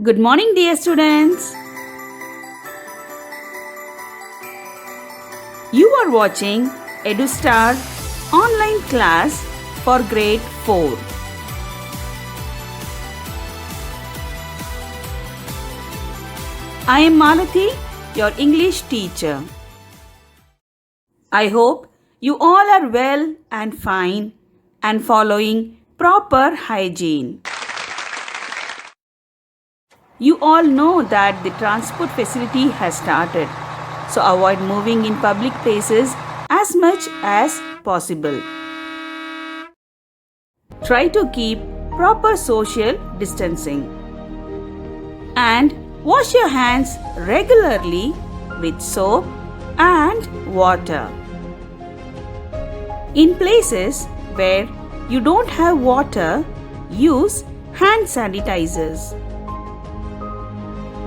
Good morning, dear students. You are watching EduStar online class for grade 4. I am Malati, your English teacher. I hope you all are well and fine and following proper hygiene. You all know that the transport facility has started, so avoid moving in public places as much as possible. Try to keep proper social distancing and wash your hands regularly with soap and water. In places where you don't have water, use hand sanitizers.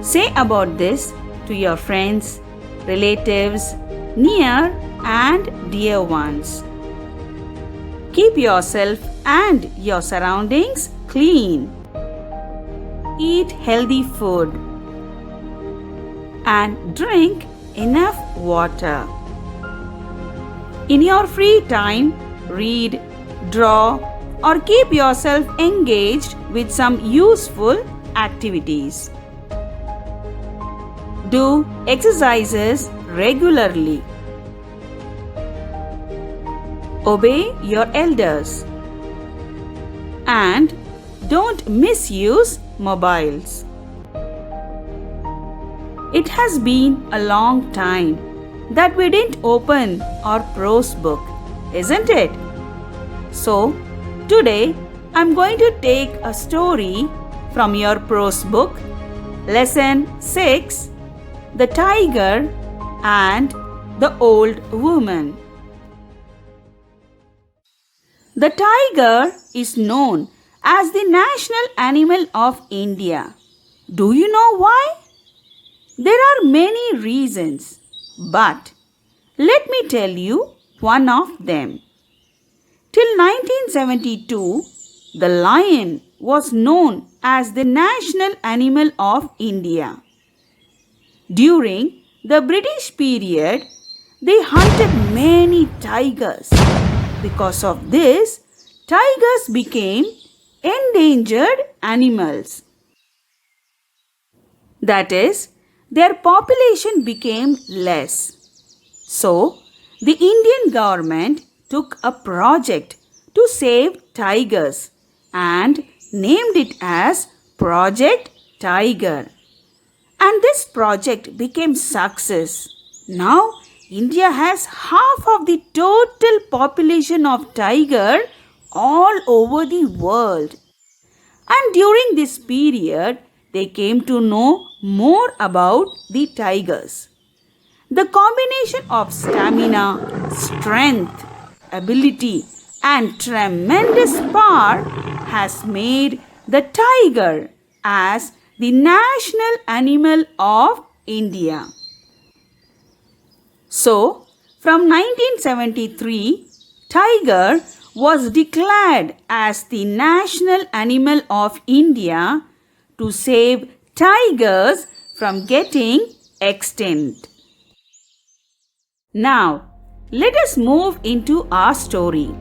Say about this to your friends, relatives, near and dear ones. Keep yourself and your surroundings clean. Eat healthy food and drink enough water. In your free time, read, draw, or keep yourself engaged with some useful activities. Do exercises regularly. Obey your elders. And don't misuse mobiles. It has been a long time that we didn't open our prose book, isn't it? So, today I'm going to take a story from your prose book, Lesson 6, The Tiger and the Old Woman. The tiger is known as the national animal of India. Do you know why? There are many reasons, but let me tell you one of them. Till 1972, the lion was known as the national animal of India. During the British period, they hunted many tigers. Because of this, tigers became endangered animals. That is, their population became less. So, the Indian government took a project to save tigers and named it as Project Tiger. And this project became success. Now, India has half of the total population of tiger all over the world. And during this period, they came to know more about the tigers. The combination of stamina, strength, ability, and tremendous power has made the tiger as the national animal of India. So, from 1973, tiger was declared as the national animal of India to save tigers from getting extinct. Now, let us move into our story.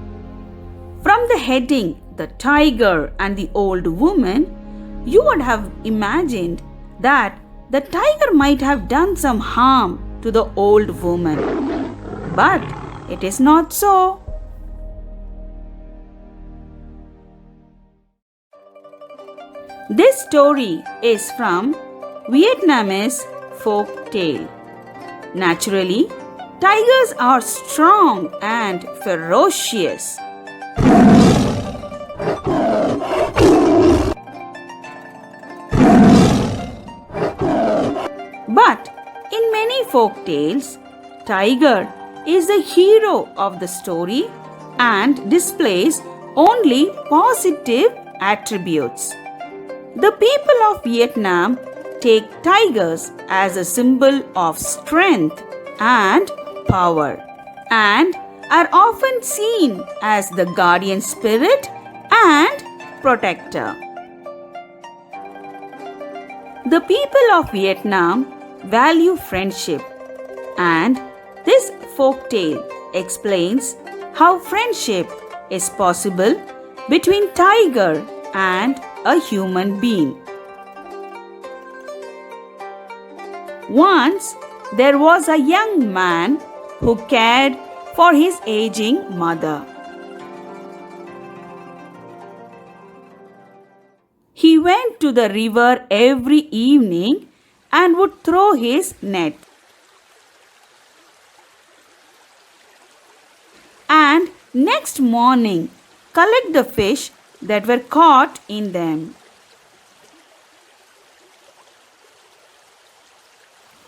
From the heading, The Tiger and the Old Woman, you would have imagined that the tiger might have done some harm to the old woman. But it is not so. This story is from Vietnamese folk tale. Naturally, tigers are strong and ferocious. But in many folk tales, tiger is the hero of the story and displays only positive attributes. The people of Vietnam take tigers as a symbol of strength and power and are often seen as the guardian spirit and protector. The people of Vietnam value friendship, and this folk tale explains how friendship is possible between tiger and a human being. Once there was a young man who cared for his aging mother. He went to the river every evening and would throw his net. And next morning, collect the fish that were caught in them.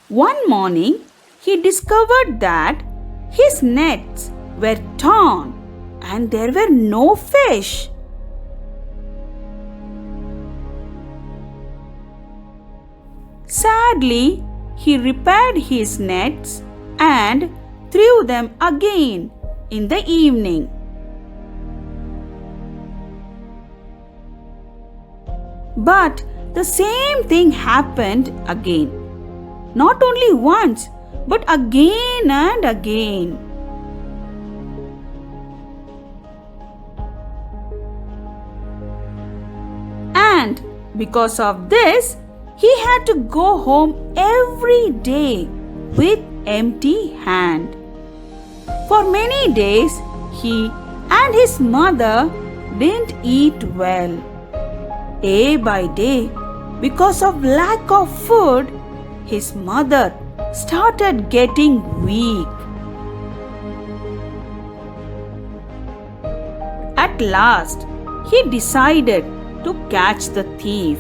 One morning, he discovered that his nets were torn and there were no fish. Sadly, he repaired his nets and threw them again in the evening. But the same thing happened again. Not only once, but again and again. And because of this, he had to go home every day with empty hand. For many days, he and his mother didn't eat well. Day by day, because of lack of food, his mother started getting weak. At last, he decided to catch the thief.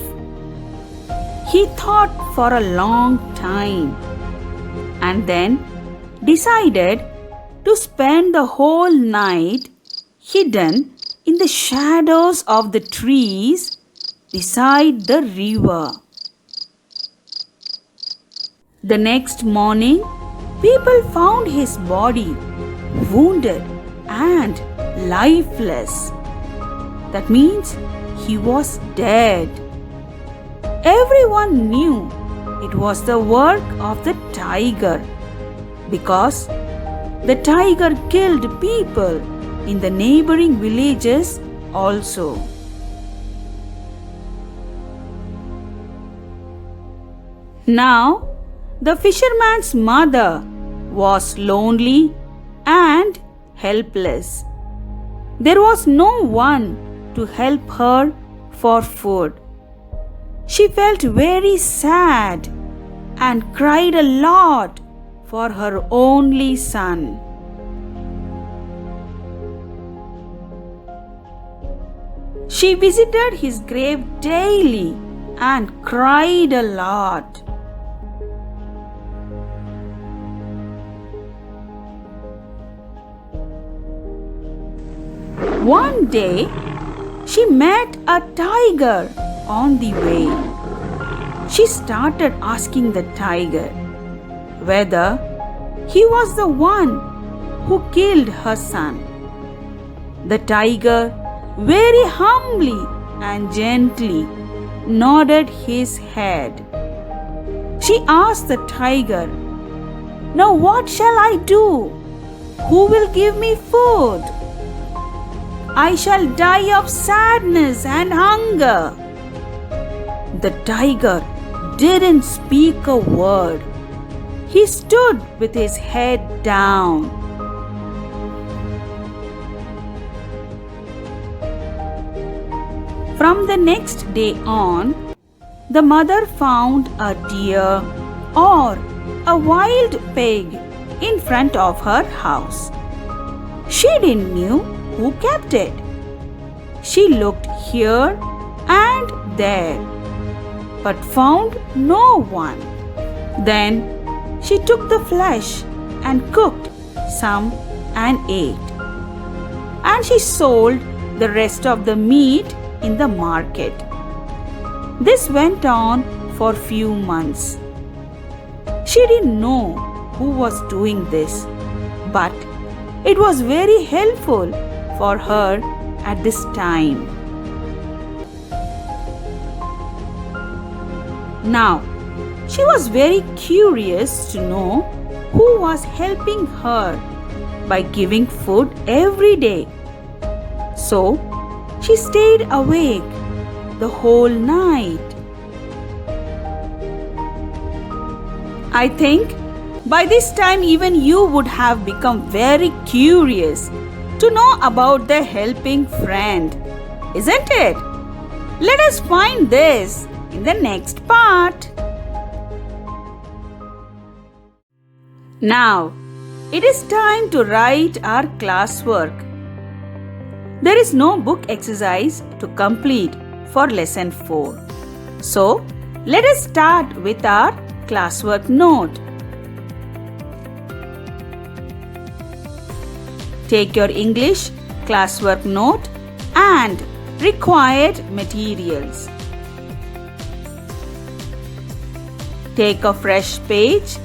He thought for a long time and then decided to spend the whole night hidden in the shadows of the trees beside the river. The next morning, people found his body wounded and lifeless. That means he was dead. Everyone knew it was the work of the tiger because the tiger killed people in the neighboring villages also. Now, the fisherman's mother was lonely and helpless. There was no one to help her for food. She felt very sad and cried a lot for her only son. She visited his grave daily and cried a lot. One day, she met a tiger on the way. She started asking the tiger whether he was the one who killed her son. The tiger very humbly and gently nodded his head. She asked the tiger, "Now what shall I do? Who will give me food? I shall die of sadness and hunger." The tiger didn't speak a word. He stood with his head down. From the next day on, the mother found a deer or a wild pig in front of her house. She didn't know who kept it. She looked here and there, but found no one. Then she took the flesh and cooked some and ate. And she sold the rest of the meat in the market. This went on for few months. She didn't know who was doing this, but it was very helpful for her at this time. Now, she was very curious to know who was helping her by giving food every day. So, she stayed awake the whole night. I think by this time even you would have become very curious to know about the helping friend, isn't it? Let us find this in the next part. Now, it is time to write our classwork. There is no book exercise to complete for lesson 4. So, let us start with our classwork note. Take your English classwork note and required materials. Take a fresh page.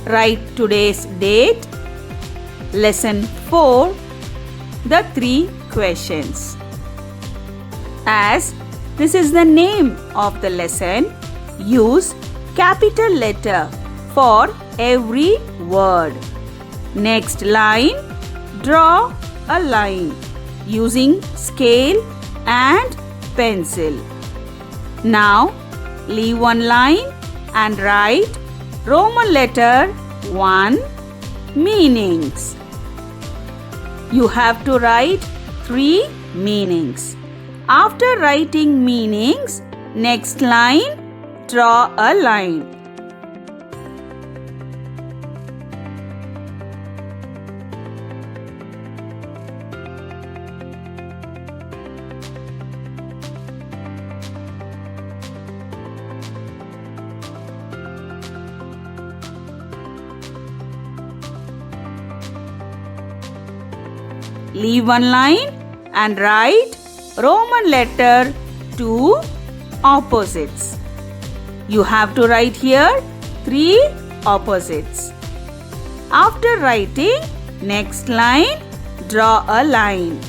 Write today's date, lesson 4, the 3 questions. As this is the name of the lesson, use capital letter for every word. Next line, draw a line using scale and pencil. Now, leave one line and write Roman letter 1 meanings. You have to write 3 meanings. After writing meanings, next line, draw a line. Leave one line and write Roman letter 2 opposites. You have to write here 3 opposites. After writing, next line, draw a line.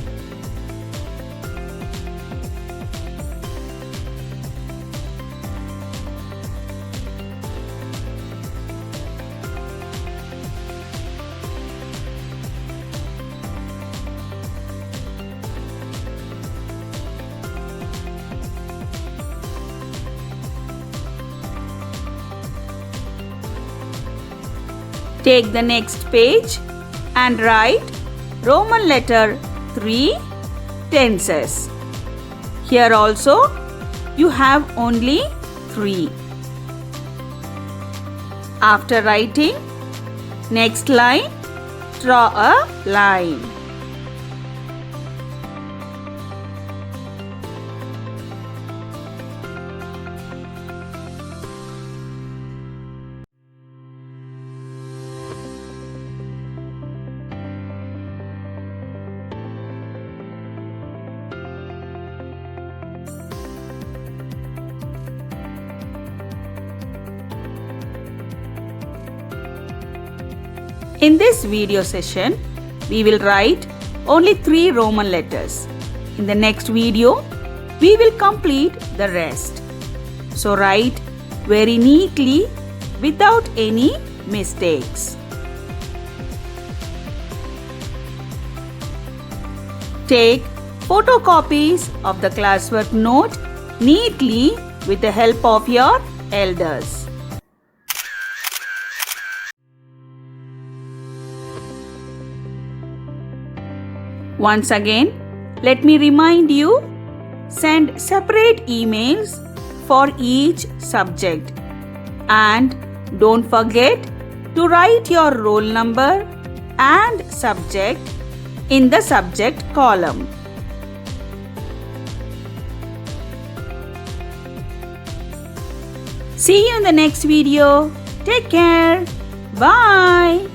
Take the next page and write Roman letter 3 tenses. Here also you have only 3. After writing, next line, draw a line. In this video session, we will write only 3 Roman letters. In the next video, we will complete the rest. So write very neatly without any mistakes. Take photocopies of the classwork note neatly with the help of your elders. Once again, let me remind you, send separate emails for each subject. And don't forget to write your roll number and subject in the subject column. See you in the next video. Take care. Bye.